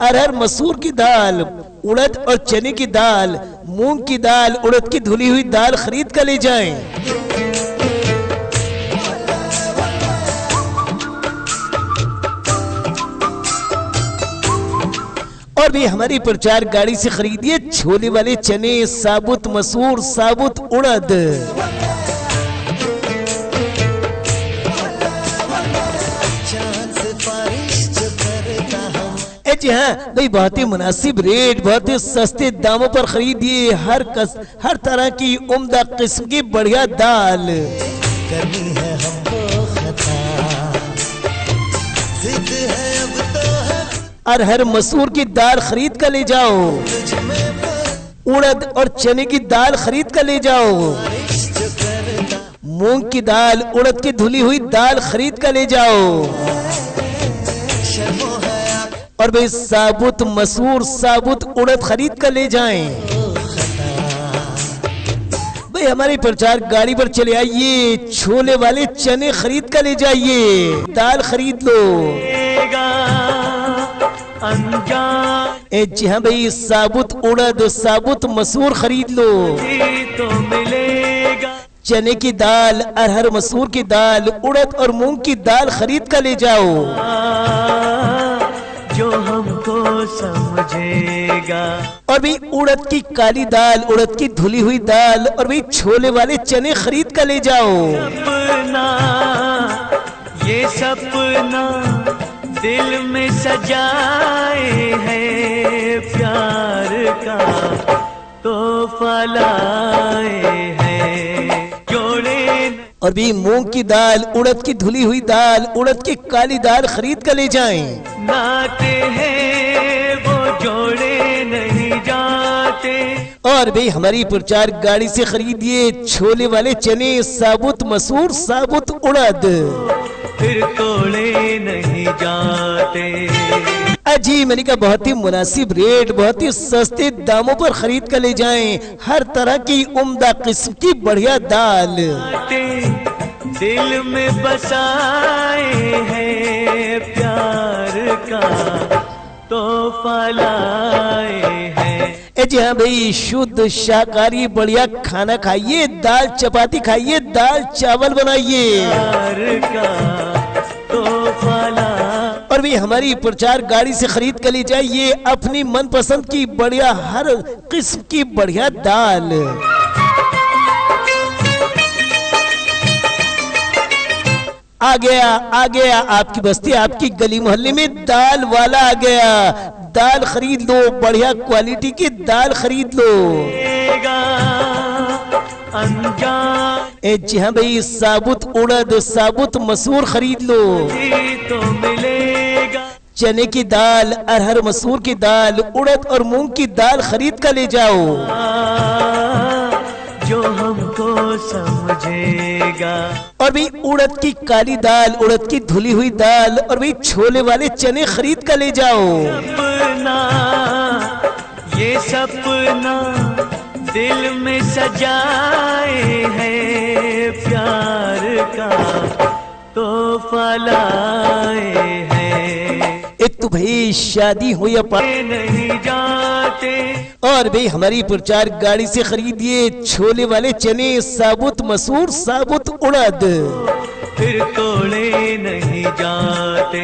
अरहर मसूर की दाल, उड़द और चने की दाल, मूंग की दाल, उड़द की धुली हुई दाल खरीद कर ले जाएं। और भी हमारी प्रचार गाड़ी से खरीदिए छोले वाले चने, साबुत मसूर, साबुत उड़द। जी हाँ भाई, बहुत ही मुनासिब रेट, बहुत ही सस्ते दामों पर खरीदिए हर तरह की उम्दा किस्म की बढ़िया दाल। करनी है हमको खता, जिद है अब तो है। अरहर मसूर की दाल खरीद कर ले जाओ, उड़द और चने की दाल खरीद कर ले जाओ, मूंग की दाल, उड़द की धुली हुई दाल खरीद कर ले जाओ, और भाई साबुत मसूर, साबुत उड़द खरीद कर ले जाएं। भाई हमारी प्रचार गाड़ी पर चले आइए, छोले वाले चने खरीद कर ले जाइए, दाल खरीद लो। जी हाँ भाई, साबुत उड़द, साबुत मसूर खरीद लो। तो मिलेगा चने की दाल, अरहर मसूर की दाल, उड़द और मूंग की दाल खरीद कर ले जाओ, जो हमको समझेगा। और भी उड़द की काली दाल, उड़द की धुली हुई दाल, और भी छोले वाले चने खरीद कर ले जाओ। सपना, ये सपना दिल में सजाए हैं, प्यार का तोहफा लाए हैं, जोड़े। और भी मूंग की दाल, उड़द की धुली हुई दाल, उड़द की काली दाल खरीद कर ले जाएं। नाते हैं वो जोड़े नहीं जाते। और भी हमारी प्रचार गाड़ी से खरीदिए छोले वाले चने, साबुत मसूर, साबुत उड़द, फिर तोड़े नहीं जाते। अजी मैंने कहा बहुत ही मुनासिब रेट, बहुत ही सस्ते दामों पर खरीद कर ले जाएं हर तरह की उम्दा किस्म की बढ़िया दाल। दिल में बसाए हैं, प्यार का तोहफा लाए हैं। जी हाँ भाई, शुद्ध शाकाहारी बढ़िया खाना खाइए, दाल चपाती खाइए, दाल चावल बनाइए। और भी हमारी प्रचार गाड़ी से खरीद कर ले जाइए अपनी मनपसंद की बढ़िया हर किस्म की बढ़िया दाल। आ गया आपकी बस्ती, आपकी गली मोहल्ले में दाल वाला आ गया। दाल खरीद लो, बढ़िया क्वालिटी की दाल खरीद लो। जी हाँ भाई, साबुत उड़द, साबुत मसूर खरीद लो। तो मिलेगा चने की दाल, अरहर मसूर की दाल, उड़द और मूंग की दाल खरीद कर ले जाओ, जो हमको समझेगा। और भी उड़द की काली दाल, उड़द की धुली हुई दाल, और भी छोले वाले चने खरीद कर ले जाओ। सपना, ये सपना दिल में सजाए हैं, प्यार का तोहफा लाए हैं। एक तो भाई शादी हो या नहीं जाते। और भाई हमारी प्रचार गाड़ी से खरीदिए छोले वाले चने, साबुत मसूर, साबुत उड़द, फिर तोड़े नहीं जाते।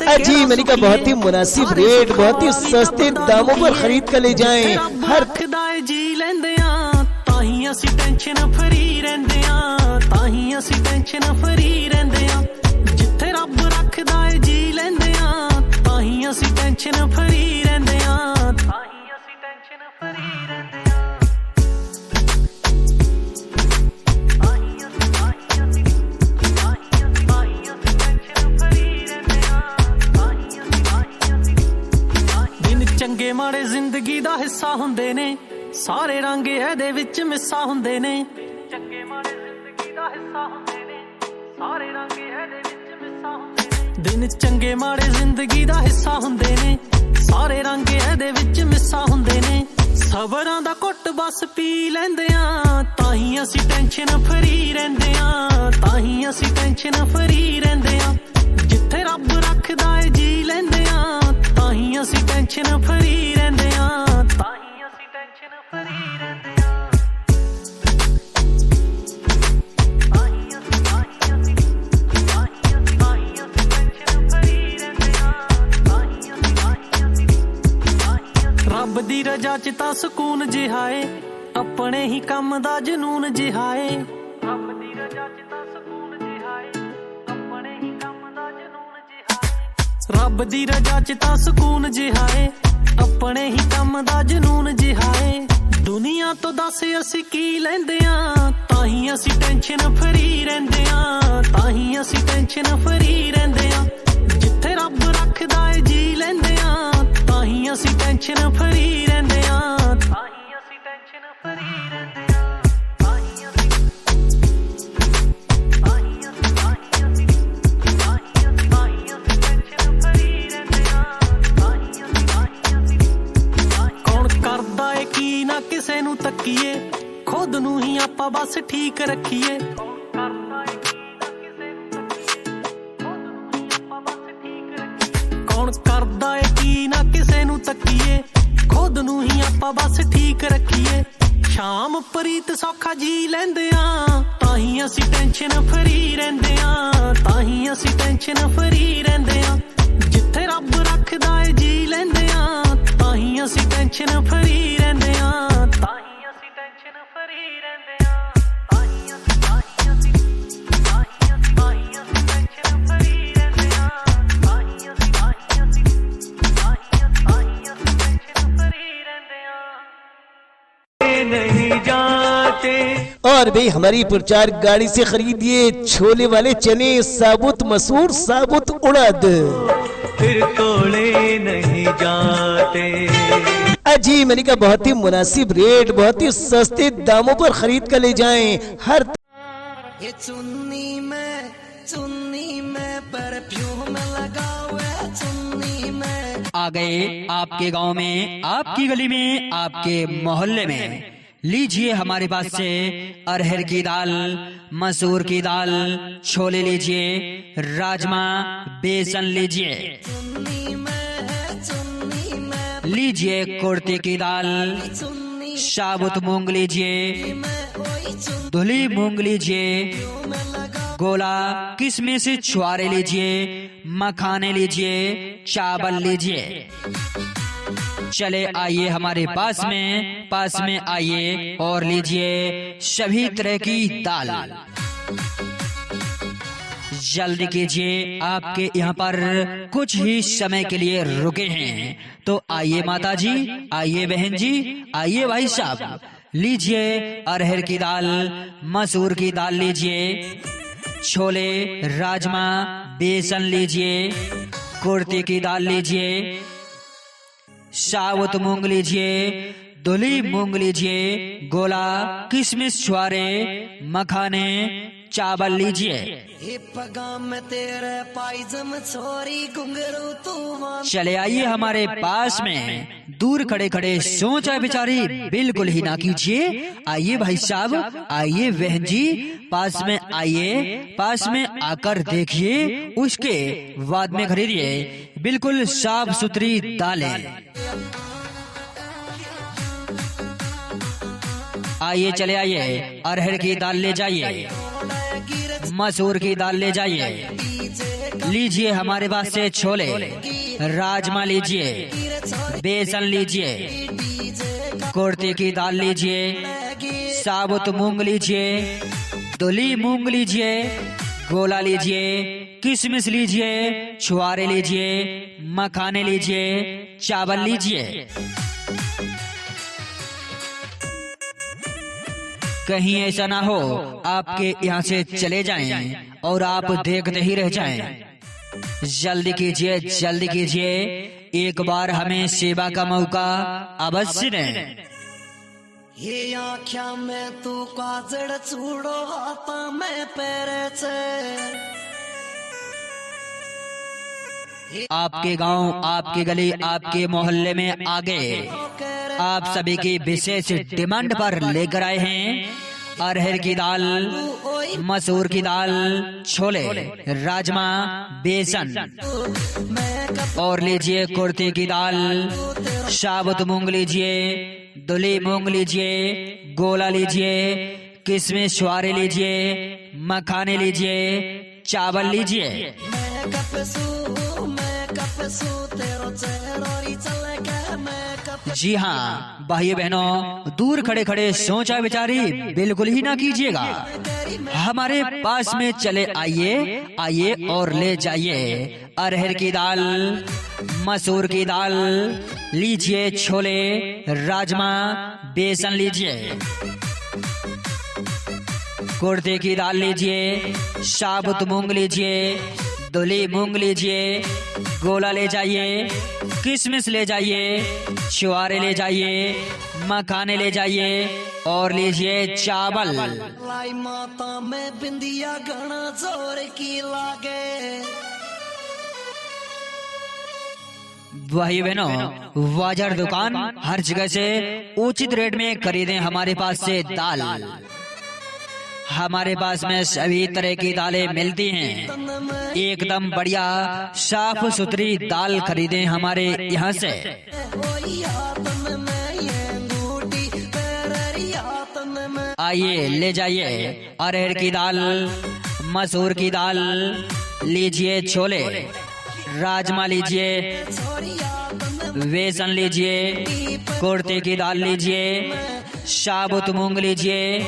अजी मैंने कहा बहुत ही मुनासिब रेट, बहुत ही सस्ते दामों पर खरीद कर ले जाएं हर जी लेंदे आ, ताही असी टेंशन फ्री रहंदे आ, ताही असी टेंशन फ्री रहंदे आ, जिथे रब रखदा है जी लेंदे आ, ताही असी टेंशन फ्री रहंदे आ, ताही असी टेंशन फ्री रहंदे आ। चंगे माड़े जिंदगी दा हिस्सा हुंदे ने, सारे रंग एदे विच मिस्सा हुंदे ने। चंगे माड़े जिंदगी दा हिस्सा हुंदे ने, सारे रंग एदे विच मिस्सा हुंदे ने। दिन चंगे माड़े जिंदगी दा हिस्सा हुंदे ने, सारे रंग एदे विच मिस्सा हुंदे ने। सबरां दा घुट बस पी लैंदे आ, ताही असी टेंशन फ्री रहंदे आ, ताही असी टेंशन फ्री रहंदे आ। जिथे रब रखदा है जी लैंदे आ, ताही असी ਟੈਨਸ਼ਨ ਫਰੀ ਰਹਿੰਦੇ ਆ ਤਾਂ ਹੀ ਅਸੀਂ ਟੈਨਸ਼ਨ ਫਰੀ ਰਹਿੰਦੇ ਆ ਰੱਬ ਦੀ ਰਜ਼ਾ ਚ ਤਾਂ ਸਕੂਨ ਜਿਹਾ ਏ ਆਪਣੇ ਹੀ ਕੰਮ ਦਾ ਜਨੂਨ ਜਿਹਾ ਏ ਰੱਬ ਦੀ ਰਜ਼ਾ ਚ ਤਾਂ ਸਕੂਨ ਜਿਹਾ ਏ ਆਪਣੇ ਹੀ ਕੰਮ ਦਾ ਜਨੂਨ ਜਿਹਾ ਏ ਰੱਬ ਦੀ ਰਜ਼ਾ ਚ ਤਾਂ ਸਕੂਨ ਜਿਹਾ ਏ ਆਪਣੇ ਹੀ ਕੰਮ ਦਾ ਜਨੂਨ ਜਿਹਾ ਏ ਦੁਨੀਆ ਤੋਂ ਦੱਸ ਅਸੀਂ ਕੀ ਲੈਂਦੇ ਆ ਤਾਂ ਹੀ ਅਸੀਂ ਟੈਨਸ਼ਨ ਫਰੀ ਰਹਿੰਦੇ ਆ ਤਾਂ ਹੀ ਅਸੀਂ ਟੈਨਸ਼ਨ ਫਰੀ ਰਹਿੰਦੇ ਆ ਜਿੱਥੇ ਰੱਬ ਰੱਖਦਾ ਏ ਜੀ ਲੈਂਦੇ ਆ ਤਾਂ ਹੀ ਅਸੀਂ ਟੈਨਸ਼ਨ ਫਰੀ ਰਹਿੰਦੇ ਆ ਤਾਂ ਹੀ ਅਸੀਂ ਟੈਨਸ਼ਨ ਫਰੀ ਰਹਿੰਦੇ ਆ ਤਾਂ ਹੀ ਅਸੀਂ ਟੈਨਸ਼ਨ ਫਰੀ ਰਹਿੰਦੇ ਆ ਕੌਣ ਕਰਦਾ ਏ ਕੀ ਨਾ ਕਿਸੇ ਨੂੰ ਤੱਕੀਏ ਖੁਦ ਨੂੰ ਹੀ ਆਪਾਂ ਬਸ ਠੀਕ ਰੱਖੀਏ ਕੌਣ ਕਰਦਾ ਏ ਕੀ ਨਾ ਕਿਸੇ ਨੂੰ ਤੱਕੀਏ ਖੁਦ ਨੂੰ ਹੀ ਆਪਾਂ ਬਸ ਠੀਕ ਰੱਖੀਏ ਸ਼ਾਮ ਪ੍ਰੀਤ ਸੌਖਾ ਜੀ ਲੈਂਦੇ ਆ ਤਾਂ ਹੀ ਅਸੀਂ ਟੈਨਸ਼ਨ ਫਰੀ ਰਹਿੰਦੇ ਆ ਤਾਂ ਹੀ ਅਸੀਂ ਟੈਨਸ਼ਨ ਫਰੀ ਰਹਿੰਦੇ ਆ ਜਿੱਥੇ ਰੱਬ ਰੱਖਦਾ ਏ ਜੀ ਲੈਂਦੇ ਆ ਤਾਂ ਹੀ ਅਸੀਂ ਟੈਨਸ਼ਨ ਫਰੀ ਰਹਿੰਦੇ ਆ ਤਾਂ ਹੀ ਅਸੀਂ ਟੈਨਸ਼ਨ ਫਰੀ ਰਹਿੰਦੇ ਆ नहीं जाते। और भाई हमारी प्रचार गाड़ी से खरीदिए छोले वाले चने, साबुत मसूर, साबुत उड़द, फिर तोड़े नहीं जाते। अजी मैंने कहा बहुत ही मुनासिब रेट, बहुत ही सस्ते दामों पर खरीद कर ले जाएं। हर ये चुन्नी में परफ्यूम लगा हुआ चुन्नी में। आ गए आपके गांव में, आपकी गली में, आपके मोहल्ले में। लीजिए हमारे पास से अरहर की दाल, मसूर की दाल, छोले लीजिए, राजमा, बेसन लीजिए, लीजिए कुर्ते की दाल, साबुत मूंग लीजिए, धुली मूंग लीजिए, गोला, किशमिश, छुआरे लीजिए, मखाने लीजिए, चावल लीजिए। चले आइए हमारे पास में आइए और लीजिए सभी तरह की दाल। जल्दी कीजिए, आपके यहाँ पर कुछ ही समय के लिए रुके हैं। तो आइए माता जी, आइए बहन जी, आइए भाई साहब, लीजिए अरहर की दाल, मसूर की दाल लीजिए, छोले, राजमा, बेसन लीजिए, कुर्ते की दाल लीजिए, साबुत मूंग लीजिए, धुली मूंग लीजिए, गोला, किशमिश, छुआरे, मखाने, चावल लीजिए। तेरे पायजम छोरी घुंघरू तू। चले आइए हमारे पास में। दूर खड़े खड़े सोचा बिचारी बिल्कुल ही ना कीजिए। आइए भाई साहब, आइए बहन जी, पास में आइए, पास में आकर देखिए, उसके बाद में खरीदिए बिल्कुल साफ सुथरी दालें। आइए चले आइए, अरहर की दाल ले जाइए, मसूर की दाल ले जाइए, लीजिए हमारे पास से छोले, राजमा लीजिए, बेसन लीजिए, कुर्ते की दाल लीजिए, साबुत मूंग लीजिए, धुली मूंग लीजिए, गोला लीजिए, किशमिश लीजिए, छुआरे लीजिए, मखाने लीजिए, चावल लीजिए। कहीं ऐसा ना हो आपके यहाँ से चले जाएं और आप देखते ही रह जाएं। जल्दी कीजिए, जल्दी कीजिए, एक बार हमें सेवा का मौका अवश्य दें। ये आँख्या में तू काजड़ चूड़ो हाथा में पैरे से। आपके गांव, आपकी गली, आपके मोहल्ले में आ गए आप सभी की विशेष डिमांड पर लेकर आए हैं। अरहर की दाल, मसूर की दाल, छोले, राजमा, बेसन और लीजिए कुर्ते की दाल, साबुत मूंग लीजिए, धुली मूंग लीजिए, गोला लीजिए, किशमिश छुहारे लीजिए, मखाने लीजिए, चावल लीजिए। जी हाँ भाइयों बहनों, दूर खड़े खड़े सोचा विचारी बिल्कुल ही ना कीजिएगा। हमारे पास में चले आइए, आइए और ले जाइए अरहर की दाल, मसूर की दाल लीजिए, छोले, राजमा, बेसन लीजिए, कुर्ते की दाल लीजिए, साबुत मूंग लीजिए, धुली मूंग लीजिए, गोला ले जाइए, किशमिश ले जाइए, छुहारे ले जाइए, मखाने ले जाइए और लीजिए चावल। लाई माता में बिंदिया घना जोर की लागे। भाई बहनों, बाजार दुकान हर जगह से उचित रेट में खरीदें हमारे पास से दाल। हमारे पास में सभी तरह की दालें मिलती हैं। एकदम बढ़िया साफ सुथरी दाल खरीदें हमारे यहाँ से। आइए ले जाइए अरहर की दाल, मसूर की दाल लीजिए, छोले, राजमा लीजिए, बेसन लीजिए, कुर्ते की दाल लीजिए, साबुत मूंग लीजिए,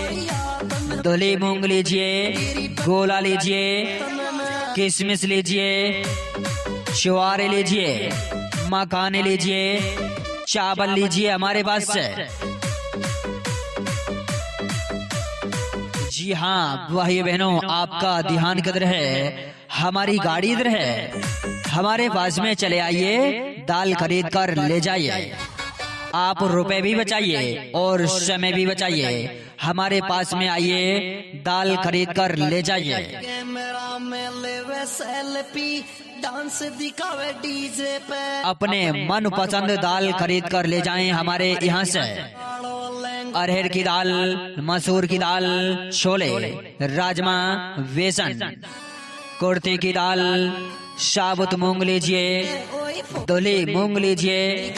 धुली मूंग लीजिए, गोला लीजिए, किशमिश लीजिए, छुहारे लीजिए, मखाने लीजिए, चावल लीजिए हमारे पास से। जी हाँ भाई बहनों, आपका ध्यान किधर है? हमारी गाड़ी इधर है। हमारे पास में चले आइए, दाल खरीद कर ले जाइए। आप रुपए भी बचाइए और समय भी बचाइए। हमारे पास में आइए, दाल खरीद कर ले जाइए। कैमरा में लेवे सेल्फी, डांस दिखावे डीजे पे। अपने मन पसंद दाल खरीद कर ले जाएं हमारे यहाँ से। अरहर की दाल, मसूर की दाल, छोले, राजमा, बेसन, कुर्ते की दाल, साबुत मूंग लीजिए, धुली मूंग लीजिए,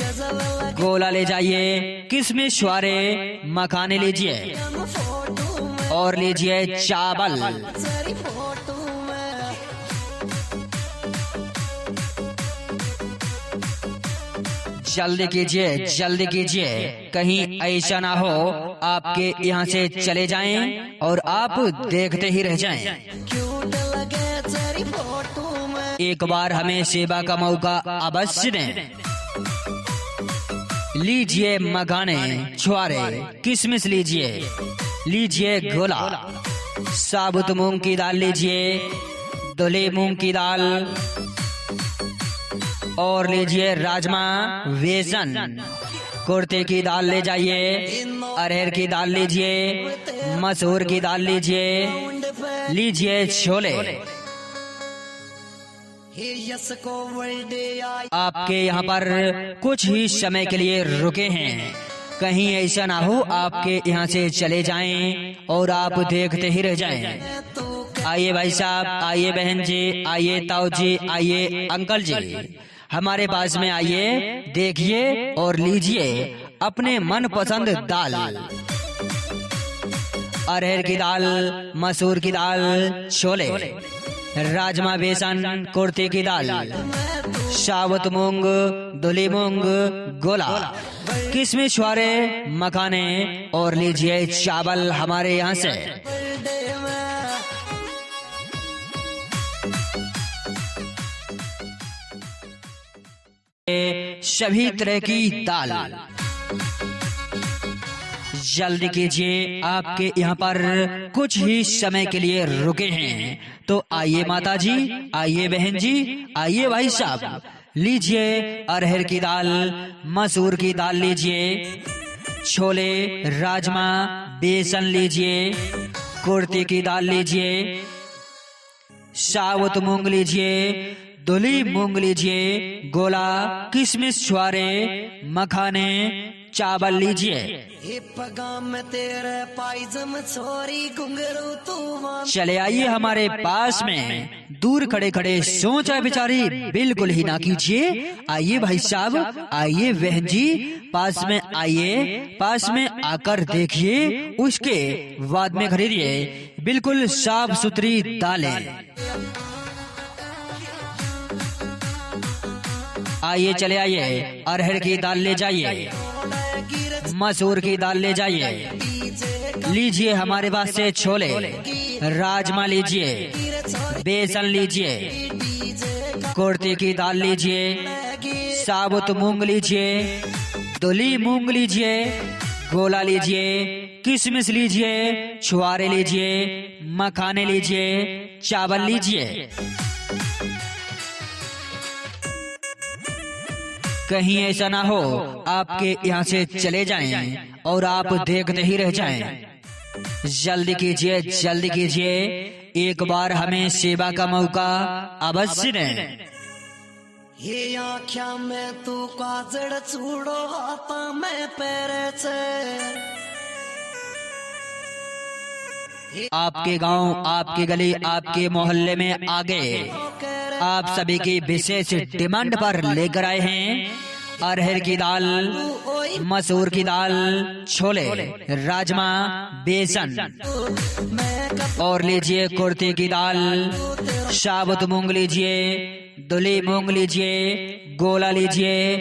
गोला ले जाइए, किशमिश छुहारे, मखाने लीजिए और लीजिए चावल। जल्दी कीजिए, जल्दी कीजिए, कहीं ऐसा ना हो आपके यहाँ से चले जाएं और आप देखते ही रह जाएं। एक बार हमें सेवा का मौका अवश्य दें। लीजिए मखाने, छुहारे, किशमिश लीजिए, लीजिए गोला, साबुत मूंग की दाल लीजिए, धुली मूंग की दाल और लीजिए राजमा, बेसन, कुर्ते की दाल ले जाइए, अरहर की दाल लीजिए, मसूर की दाल लीजिए, लीजिए छोले। आपके यहाँ पर कुछ ही समय के लिए रुके हैं, कहीं ऐसा ना हो आपके यहाँ से चले जाएं और आप देखते ही रह जाएं। आइए भाई साहब, आइए बहन जी, आइए ताऊ जी, आइए अंकल जी, हमारे पास में आइए, देखिए और लीजिए अपने मन पसंद दाल। अरहर की दाल, मसूर की दाल, छोले, राजमा, बेसन, कुर्ते की दाल, साबुत मूंग, धुली मूंग, गोला, किशमिश, छुहारे, मखाने और लीजिए चावल हमारे यहाँ से। सभी तरह की दाल। जल्दी कीजिए, आपके यहाँ पर कुछ ही समय के लिए रुके हैं, तो आइए माता जी, आइए बहन जी, आइए भाई साहब, लीजिए अरहर की दाल, मसूर की दाल लीजिए, छोले, राजमा, बेसन लीजिए, कुर्ते की दाल लीजिए, साबुत मूंग लीजिए, धुली मूंग लीजिए, गोला, किशमिश, छुहारे, मखाने, चावल लीजिए। ये पगाम में तेरे पायजम छोरी घुंघरू तू चले आइए हमारे पास में, दूर खड़े खड़े सोचा बिचारी बिल्कुल ही ना कीजिए। आइए भाई साहब, आइए बहन जी, पास में आइए, पास में आकर देखिए, उसके बाद में खरीदिए बिल्कुल साफ सुथरी दालें। आइए चले आइए, अरहर की दाल ले जाइए, मसूर की दाल ले जाइए, लीजिए हमारे पास से छोले, राजमा लीजिए, बेसन लीजिए, कुर्ती की दाल लीजिए, साबुत मूंग लीजिए, धुली मूंग लीजिए, गोला लीजिए, किशमिश लीजिए, छुआरे लीजिए, मखाने लीजिए, चावल लीजिए। कहीं ऐसा ना हो आपके यहाँ से चले जाएं और आप देखते ही रह जाएं। जल्दी कीजिए, जल्दी कीजिए, एक बार हमें सेवा का मौका अवश्य दें। ये आँख्या में तू काजड़ चूड़ो हाथा में पैरे से। आपके गांव, आपके गली, आपके मोहल्ले में आगे आप सभी की विशेष डिमांड पर लेकर आए हैं अरहर की दाल, मसूर की दाल, छोले, राजमा, बेसन, और लीजिए कुर्ती की दाल, साबुत मूंग लीजिए, धुली मूंग लीजिए, गोला लीजिए,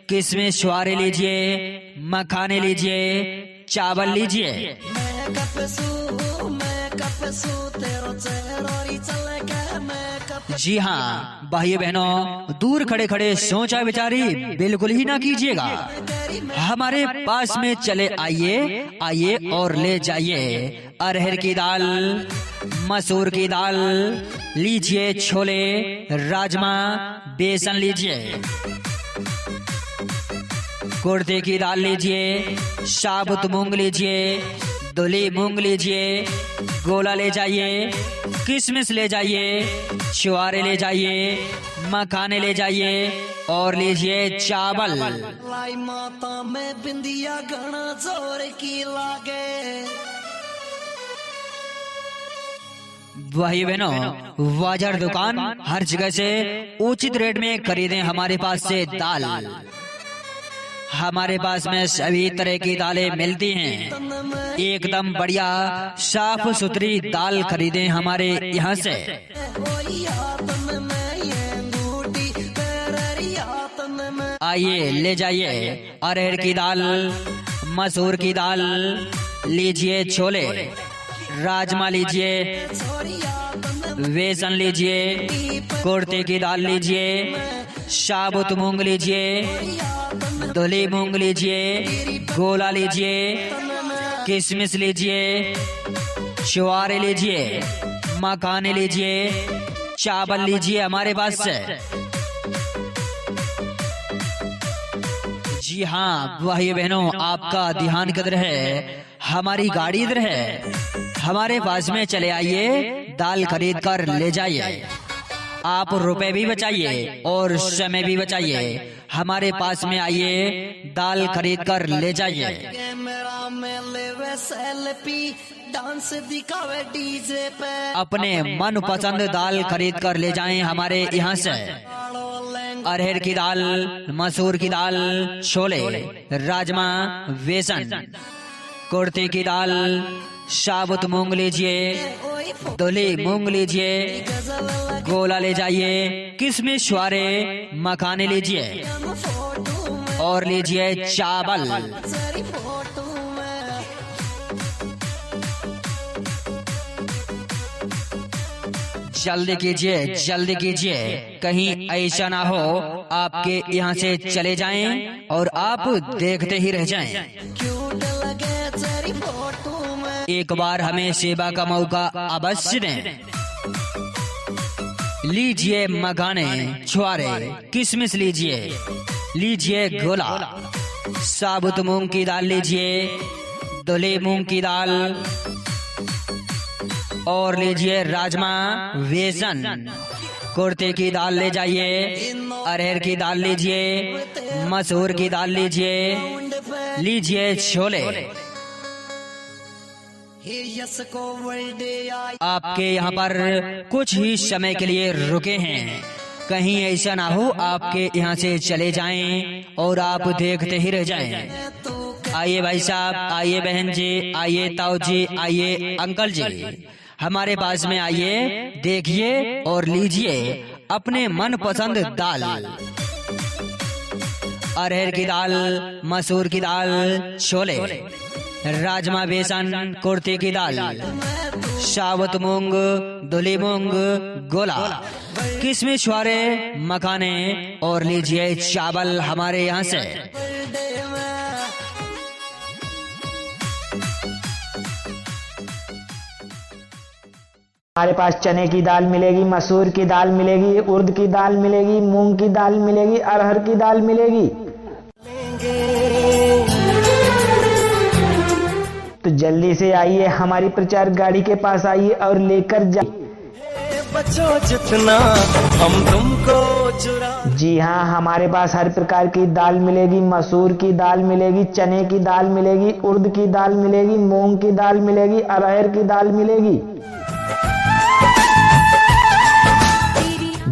किशमिश छुआरे लीजिए, मखाने लीजिए, चावल लीजिए। जी हाँ भाई बहनों, दूर खड़े खड़े सोचा विचारी बिल्कुल ही ना कीजिएगा। हमारे पास में चले आइए, आइए और ले जाइए अरहर की दाल, मसूर की दाल लीजिए, छोले, राजमा, बेसन लीजिए, कुर्ते की दाल लीजिए, साबुत मूंग लीजिए, धुली मूंग लीजिए, गोला ले जाइए, किशमिश ले जाइए, छुआरे ले जाइए, मखाने ले जाइए, और लीजिए चावल। लाई माता में बिंदिया घना जोर की लागे। वही बहनों, बाजार दुकान हर जगह से उचित रेट में खरीदें हमारे पास से दाल। हमारे पास में सभी तरह की दालें मिलती हैं। एकदम बढ़िया साफ सुथरी दाल खरीदें हमारे यहाँ से। आइए ले जाइए अरहर की दाल, मसूर की दाल लीजिए, छोले, राजमा लीजिए, बेसन लीजिए, कुर्ते की दाल लीजिए, साबुत मूंग लीजिए, धुली मूंग लीजिए, गोला लीजिए, किशमिश लीजिए, छुआरे लीजिए, मखाने लीजिए, चावल लीजिए हमारे पास से। जी हाँ भाई बहनों, आपका ध्यान किधर है? हमारी गाड़ी इधर है। हमारे पास में चले आइए, दाल खरीद कर ले जाइए। आप रुपए भी बचाइए और समय भी बचाइए। हमारे पास में आइए, दाल खरीद कर ले जाइए। कैमरा में लेवे सेल्फी, डांस दिखावे डीजे पे। अपने मन पसंद दाल खरीद कर ले जाएं हमारे यहाँ से। अरहर की दाल, मसूर की दाल, छोले, राजमा, बेसन, कुर्ते की दाल, साबुत मूंग लीजिए, धुली मूंग लीजिए, गोला ले जाइए, किशमिश छुआरे, मखाने लीजिए, और लीजिए चावल। जल्दी कीजिए, जल्दी कीजिए, कहीं ऐसा ना हो आपके यहाँ से चले जाएं और आप देखते ही रह जाएं। एक बार हमें सेवा का मौका अवश्य दें। लीजिए मखाने, छुआरे, किशमिश लीजिए, लीजिए गोला, साबुत मूंग की दाल लीजिए, धुली मूंग की दाल, और लीजिए राजमा, बेसन, कुर्ते की दाल ले जाइए, अरहर की दाल लीजिए, मसूर की दाल लीजिए, लीजिए छोले। हे यस को वर्ल्ड आई आपके यहाँ पर कुछ ही समय के लिए रुके हैं, कहीं ऐसा ना हो आपके यहाँ से चले जाएं और आप देखते ही रह जाएं। आइए भाई साहब, आइए बहन जी, आइए ताऊ जी, आइए अंकल जी, हमारे पास में आइए, देखिए और लीजिए अपने मनपसंद दाल। अरहर की दाल, मसूर की दाल, छोले, राजमा बेसन, कुर्ते की दाल, साबुत मूंग, धुली मूंग, गोला, किशमिश वाले मखाने और लीजिए चावल हमारे यहाँ से। हमारे पास चने की दाल मिलेगी, मसूर की दाल मिलेगी, उर्द की दाल मिलेगी, मूंग की दाल मिलेगी, अरहर की दाल मिलेगी। तो जल्दी से आइए, हमारी प्रचार गाड़ी के पास आइए और लेकर जाइए। बचो जितना हम तुमको चुरा। जी हाँ, हमारे पास हर प्रकार की दाल मिलेगी, मसूर की दाल मिलेगी, चने की दाल मिलेगी, उर्द की दाल मिलेगी, मूंग की दाल मिलेगी, अरहर की दाल मिलेगी।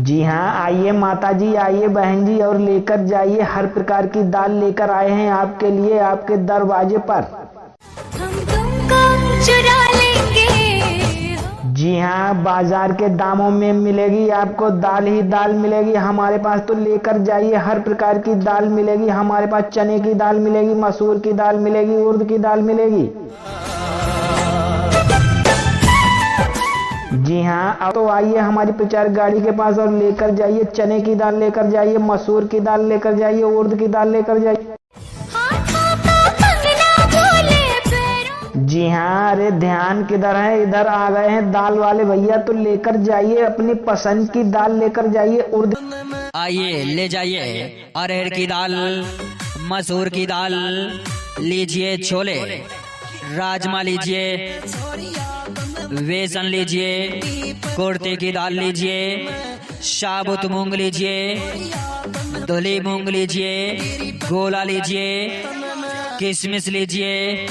जी हाँ, आइए माता जी, आइए बहन जी और लेकर जाइए, हर प्रकार की दाल लेकर आए हैं आपके लिए, आपके दरवाजे पर। हम तुमको चुरा लेंगे। जी हाँ, बाजार के दामों में मिलेगी आपको, दाल ही दाल मिलेगी हमारे पास। तो लेकर जाइए, हर प्रकार की दाल मिलेगी हमारे पास। चने की दाल मिलेगी, मसूर की दाल मिलेगी, उर्द की दाल मिलेगी। जी हाँ, अब तो आइए हमारी प्रचार गाड़ी के पास और लेकर जाइए। चने की दाल लेकर जाइए, मसूर की दाल लेकर जाइए, उर्द की दाल लेकर जाइए। जी हाँ, अरे ध्यान किधर है, इधर आ गए हैं दाल वाले भैया। तो लेकर जाइए, अपनी पसंद की दाल लेकर जाइए। उर्द आइए ले जाइए अरहर की दाल, मसूर की दाल, लीजिए छोले, राजमा लीजिए, बेसन लीजिए, कुर्ते की दाल लीजिए, साबुत मूंग लीजिए, धुली मूंग लीजिए, गोला लीजिए, किशमिश लीजिए,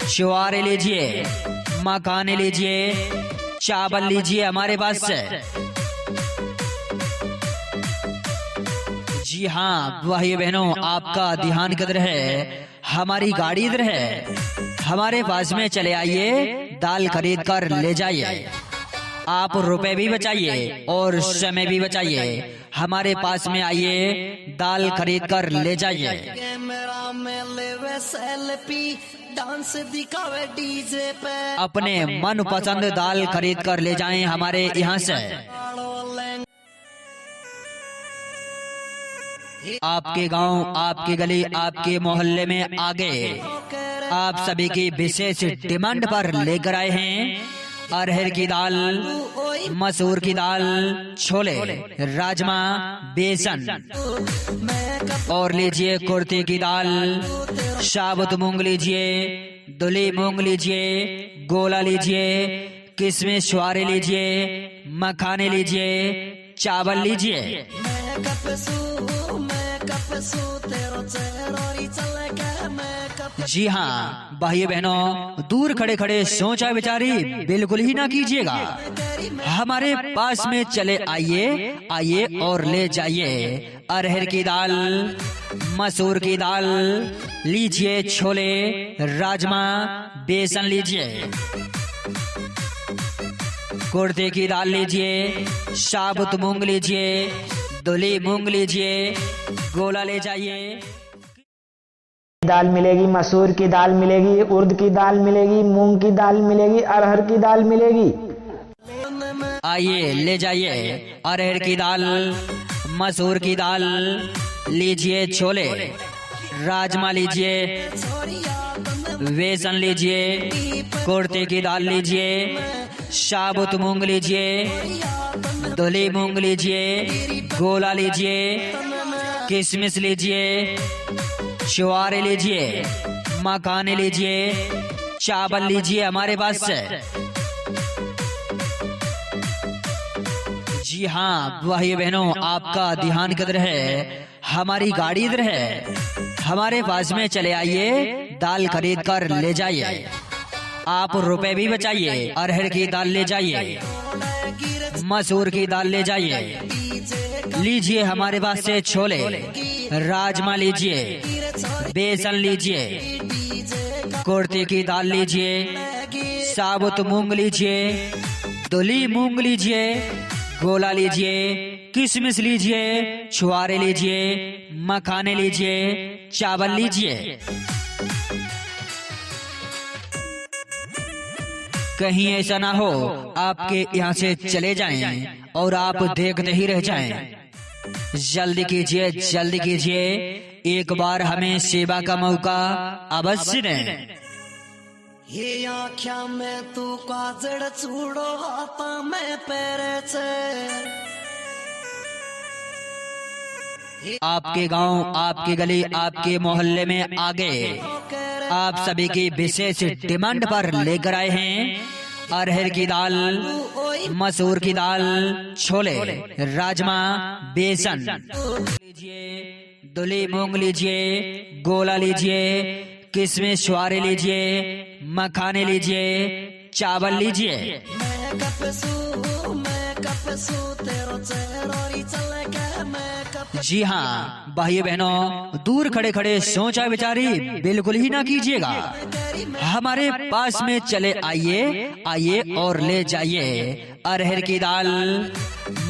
चुआरे लीजिए, मखाने लीजिए, चावल लीजिए हमारे पास से। जी हाँ भाई बहनों, आपका ध्यान किधर है, हमारी गाड़ी इधर है, हमारे पास में चले आइए, दाल खरीद कर ले जाइए। आप रुपए भी बचाइए और समय भी बचाइए, हमारे पास में आइए, दाल खरीद कर ले जाइए। कैमरा में लेवे सेल्फी, डांस दिखावे डीजे पे, अपने मन पसंद दाल खरीद कर ले जाएं हमारे यहाँ से। आपके गांव, आपकी गली, आपके मोहल्ले में आगे आप सभी की विशेष डिमांड पर लेकर आए हैं अरहर की दाल, मसूर की दाल, छोले, राजमा, बेसन और लीजिए कुर्ते की दाल, साबुत मूंग लीजिए, धुली मूंग लीजिए, गोला लीजिए, किशमिश वारे लीजिए, मखाने लीजिए, चावल लीजिए। जी हाँ भाई बहनों, दूर खड़े खड़े सोचा विचारी बिल्कुल ही ना कीजिएगा, हमारे पास में चले आइए, आइए और ले जाइए अरहर की दाल, मसूर की दाल, लीजिए छोले, राजमा, बेसन लीजिए, कुर्ते की दाल लीजिए, साबुत मूंग लीजिए, धुली मूंग लीजिए, गोला ले जाइए। दाल मिलेगी, मसूर की दाल मिलेगी, उर्द की दाल मिलेगी, मूंग की दाल मिलेगी, अरहर की दाल मिलेगी। आइए ले जाइए अरहर की दाल, मसूर की दाल, लीजिए छोले, राजमा लीजिए, बेसन लीजिए, कुर्ते की दाल लीजिए, साबुत मूंग लीजिए, धुली मूंग लीजिए, गोला लीजिए, किशमिश लीजिए, चुआरे लीजिए, मखाने लीजिए, चावल लीजिए हमारे पास से। जी हाँ भाई बहनों, आपका ध्यान किधर है, हमारी गाड़ी इधर है, हमारे पास में चले आइए, दाल खरीद कर ले जाइए। आप रुपए भी बचाइए, अरहर की दाल ले जाइए, मसूर की दाल ले जाइए, लीजिए हमारे पास से छोले, राजमा लीजिए, बेसन लीजिए, कुर्ते की दाल लीजिए, साबुत मूंग लीजिए, धुली मूंग लीजिए, गोला लीजिए, किशमिश लीजिए, छुआरे लीजिए, मखाने लीजिए, चावल लीजिए। कहीं ऐसा ना हो आपके यहाँ से चले जाएं और आप देखते ही रह जाएं। जल्दी कीजिए, जल्दी कीजिए, एक बार हमें सेवा का मौका अवश्य दें। ये आख्या में तू काजड़ चूड़ो हाथा में पैरे से। आपके गांव, आपके गली, आपके मोहल्ले में आगे आप सभी की विशेष डिमांड पर लेकर आए हैं अरहर की दाल, मसूर की दाल, छोले, राजमा, बेसन लीजिए, धुली मूंग लीजिए, गोला लीजिए, किशमिश छुआरे लीजिए, मखाने लीजिए, चावल लीजिए। जी हाँ भाइयों बहनों, दूर खड़े खड़े सोचा विचारी बिल्कुल ही ना कीजिएगा। हमारे पास में चले आइए, आइए और ले जाइए अरहर की दाल,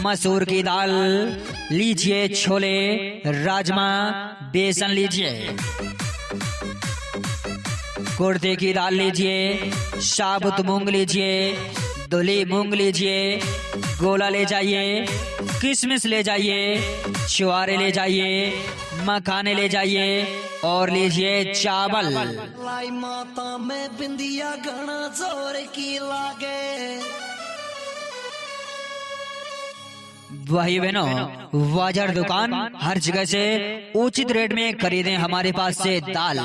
मसूर की दाल लीजिए, छोले, राजमा, बेसन लीजिए, कुर्ते की दाल लीजिए, साबुत मूंग लीजिए, धुली मूंग लीजिए, गोला ले जाइए, किशमिश ले जाइए, छुआरे ले जाइए, मखाने ले जाइए और लीजिए चावल। लाई माता में बिंदिया घना जोर की लागे। भाई बहनों, बाजार दुकान हर जगह से उचित रेट में खरीदें हमारे पास से दाल।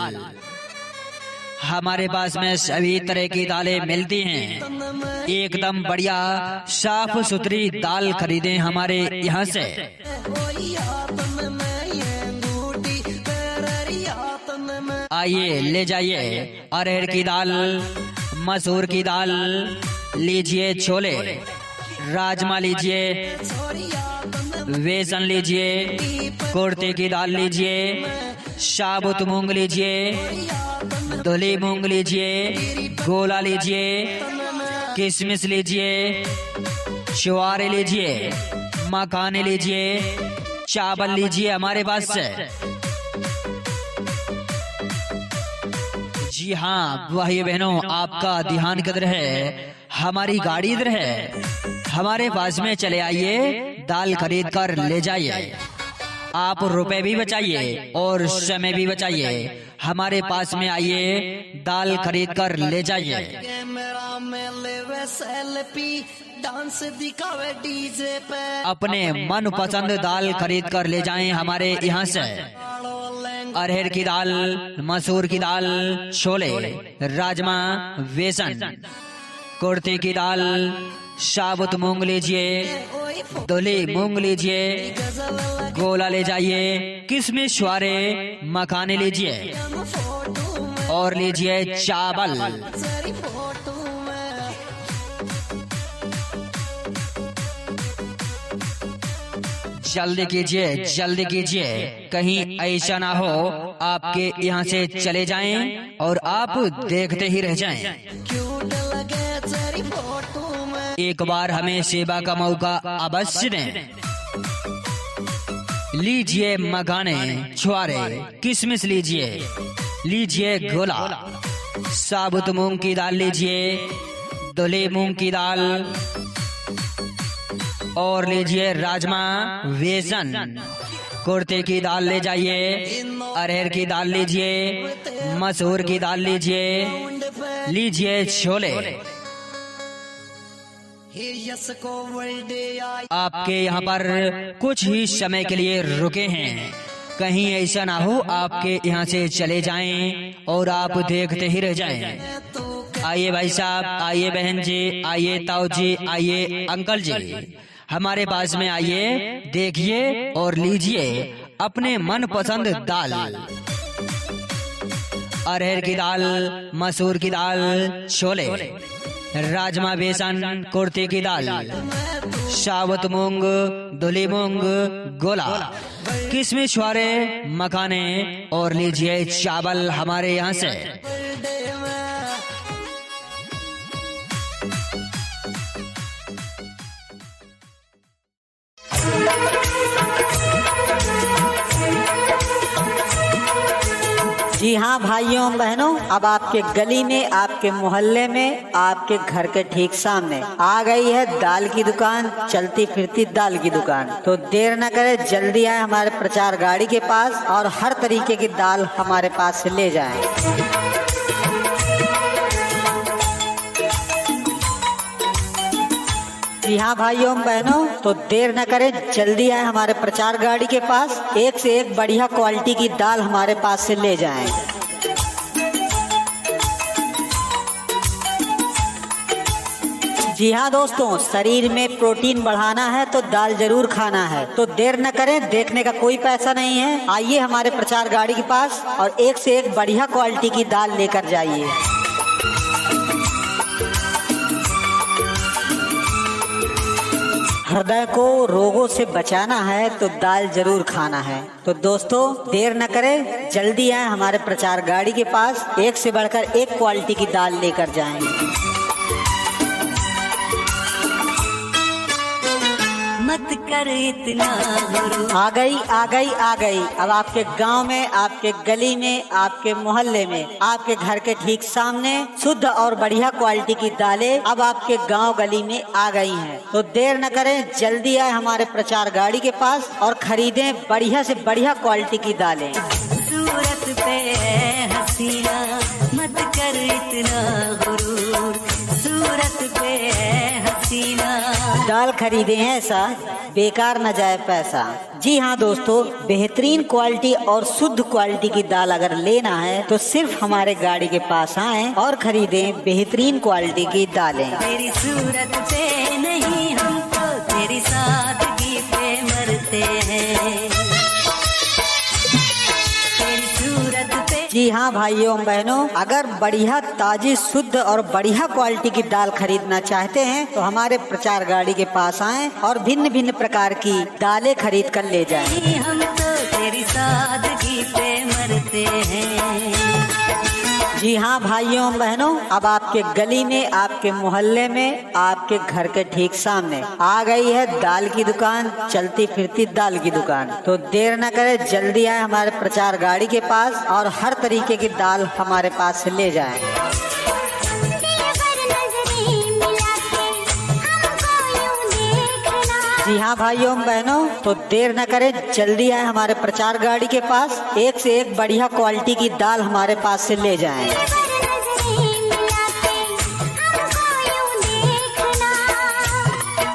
हमारे पास में सभी तरह की दालें मिलती हैं। एकदम बढ़िया साफ सुथरी दाल खरीदें हमारे यहाँ से। आइए ले जाइए अरहर की दाल, मसूर की दाल लीजिए, छोले, राजमा लीजिए, बेसन लीजिए, कुर्ते की दाल लीजिए, साबुत मूंग लीजिए, धुली मूंग लीजिए, गोला लीजिए, किशमिश लीजिए, छुआरे लीजिए, मखाने लीजिए, चावल लीजिए हमारे पास से। जी हाँ भाई बहनों, आपका ध्यान किधर है? हमारी गाड़ी इधर है। हमारे पास में चले आइए, दाल खरीद कर ले जाइए। आप रुपए भी बचाइए और समय भी बचाइए। हमारे पास में आइए, दाल खरीद कर ले जाइए। कैमरा में लेवे सेल्फी, डांस दिखावे डीजे पे। अपने मन पसंद दाल खरीद कर ले जाएं हमारे यहाँ से। अरहर की दाल, मसूर की दाल, छोले, राजमा, बेसन, कुर्ते की दाल, साबुत मूंग लीजिए, धुली मूंग लीजिए, गोला ले जाइए, किशमिश छुआरे, मखाने लीजिए और लीजिए चावल। जल्दी कीजिए, जल्दी कीजिए, कहीं ऐसा ना हो आपके यहाँ से चले जाएं और आप देखते ही रह जाएं। एक बार हमें सेवा का मौका अवश्य दें। लीजिए मखाने, छुआरे, किशमिश लीजिए, लीजिए गोला, साबुत मूंग की दाल लीजिए, धुली मूंग की दाल और लीजिए राजमा, बेसन, कुर्ते की दाल ले जाइए, अरहर की दाल लीजिए, मसूर की दाल लीजिए, लीजिए छोले। आपके यहाँ पर कुछ ही समय के लिए रुके हैं, कहीं ऐसा ना हो आपके यहाँ से चले जाएं और आप देखते ही रह जाएं। आइए भाई साहब, आइए बहन जी, आइए ताऊ जी, आइए अंकल जी, हमारे पास में आइए, देखिए और लीजिए अपने मन पसंद दाल। अरहर की दाल, मसूर की दाल, छोले, राजमा, बेसन, कुर्ती की दाल, साबुत मूंग, धुली मूंग, गोला, किशमिश वाले मखाने और लीजिए चावल हमारे यहाँ से। जी हाँ भाइयों बहनों, अब आपके गली में, आपके मोहल्ले में, आपके घर के ठीक सामने आ गई है दाल की दुकान, चलती फिरती दाल की दुकान। तो देर न करें, जल्दी आए हमारे प्रचार गाड़ी के पास और हर तरीके की दाल हमारे पास से ले जाएं। जी हाँ भाइयों बहनों, तो देर न करें, जल्दी आए हमारे प्रचार गाड़ी के पास, एक से एक बढ़िया क्वालिटी की दाल हमारे पास से ले जाएं। जी हाँ दोस्तों, शरीर में प्रोटीन बढ़ाना है तो दाल जरूर खाना है। तो देर न करें, देखने का कोई पैसा नहीं है। आइए हमारे प्रचार गाड़ी के पास और एक से एक बढ़िया क्वालिटी की दाल लेकर जाइए। हृदय को रोगों से बचाना है तो दाल जरूर खाना है। तो दोस्तों देर न करें, जल्दी आए हमारे प्रचार गाड़ी के पास, एक से बढ़कर एक क्वालिटी की दाल लेकर जाएं। मत कर इतना गुरु। आ गई आ गई आ गई। अब आपके गांव में, आपके गली में, आपके मोहल्ले में, आपके घर के ठीक सामने शुद्ध और बढ़िया क्वालिटी की दालें अब आपके गांव गली में आ गई हैं। तो देर न करें, जल्दी आए हमारे प्रचार गाड़ी के पास और खरीदें बढ़िया से बढ़िया क्वालिटी की दालें। सूरत पे हसीना, मत कर इतना गुरूर। सूरत पे हसीना। दाल खरीदे ऐसा, बेकार न जाए पैसा। जी हाँ दोस्तों, बेहतरीन क्वालिटी और शुद्ध क्वालिटी की दाल अगर लेना है तो सिर्फ हमारे गाड़ी के पास आएं और खरीदें बेहतरीन क्वालिटी की दालें। तेरी सूरत पे नहीं, हम तो तेरी सादगी पे मरते हैं। तेरी सूरत पे। जी हाँ भाइयों बहनों, अगर बढ़िया ताजी शुद्ध और बढ़िया क्वालिटी की दाल खरीदना चाहते हैं तो हमारे प्रचार गाड़ी के पास आएं और भिन्न भिन्न प्रकार की दालें खरीद कर ले जाएं। हम तो तेरी सादगी पे मरते हैं। जी हाँ भाइयों बहनों, अब आपके गली में, आपके मोहल्ले में, आपके घर के ठीक सामने आ गई है दाल की दुकान, चलती फिरती दाल की दुकान। तो देर न करें, जल्दी आए हमारे प्रचार गाड़ी के पास और हर तरीके की दाल हमारे पास से ले जाएं। जी हाँ भाइयों बहनों, तो देर न करें, जल्दी आए हमारे प्रचार गाड़ी के पास, एक से एक बढ़िया क्वालिटी की दाल हमारे पास से ले जाएं।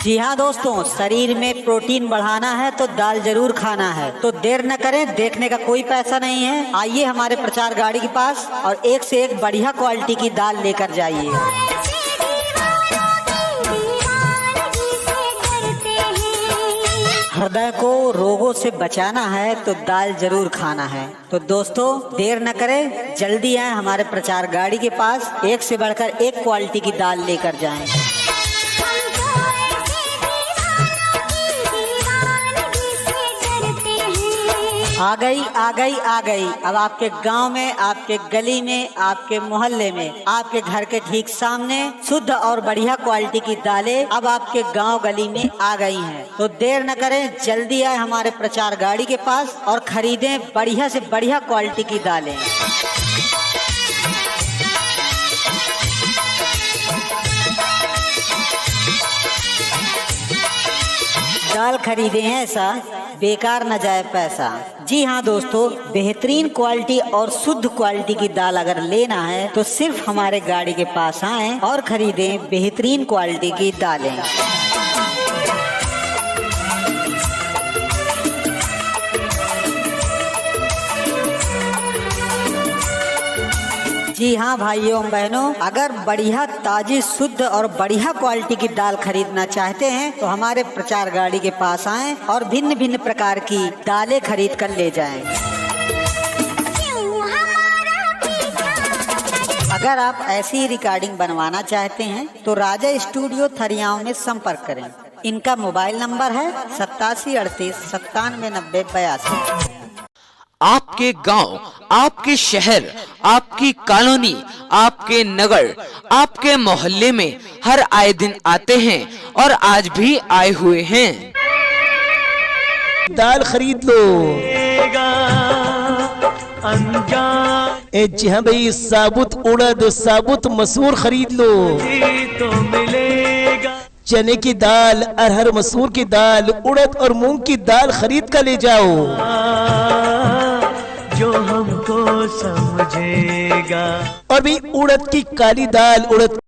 जी हाँ दोस्तों, शरीर में प्रोटीन बढ़ाना है तो दाल जरूर खाना है। तो देर न करें, देखने का कोई पैसा नहीं है। आइए हमारे प्रचार गाड़ी के पास और एक से एक बढ़िया क्वालिटी की दाल लेकर जाइए। हृदय को रोगों से बचाना है तो दाल जरूर खाना है। तो दोस्तों देर न करें, जल्दी आए हमारे प्रचार गाड़ी के पास, एक से बढ़कर एक क्वालिटी की दाल लेकर जाएं। आ गई आ गई आ गई। अब आपके गांव में, आपके गली में, आपके मोहल्ले में, आपके घर के ठीक सामने शुद्ध और बढ़िया क्वालिटी की दालें अब आपके गांव गली में आ गई हैं। तो देर न करें, जल्दी आए हमारे प्रचार गाड़ी के पास और खरीदें बढ़िया से बढ़िया क्वालिटी की दालें। दाल खरीदे ऐसा, बेकार न जाए पैसा। जी हाँ दोस्तों, बेहतरीन क्वालिटी और शुद्ध क्वालिटी की दाल अगर लेना है तो सिर्फ हमारे गाड़ी के पास आएं और खरीदें बेहतरीन क्वालिटी की दालें। जी हाँ भाइयों बहनों, अगर बढ़िया ताजी शुद्ध और बढ़िया क्वालिटी की दाल खरीदना चाहते हैं तो हमारे प्रचार गाड़ी के पास आएं और भिन्न भिन्न प्रकार की दालें खरीद कर ले जाएं। क्यों हमारा पीछा अगर आप ऐसी रिकॉर्डिंग बनवाना चाहते हैं तो राजा स्टूडियो थरियाओं में संपर्क करें। इनका मोबाइल नंबर है 8738979082। आपके गांव, आपके शहर, आपकी कॉलोनी, आपके नगर, आपके मोहल्ले में हर आए दिन आते हैं और आज भी आए हुए हैं। दाल खरीद लो। जी हाँ भाई, साबुत उड़द, साबुत मसूर खरीद लो। तो मिलेगा चने की दाल, अरहर मसूर की दाल, उड़द और मूंग की दाल खरीद कर ले जाओ। जो हमको समझेगा। और भी उड़द की काली दाल, उड़द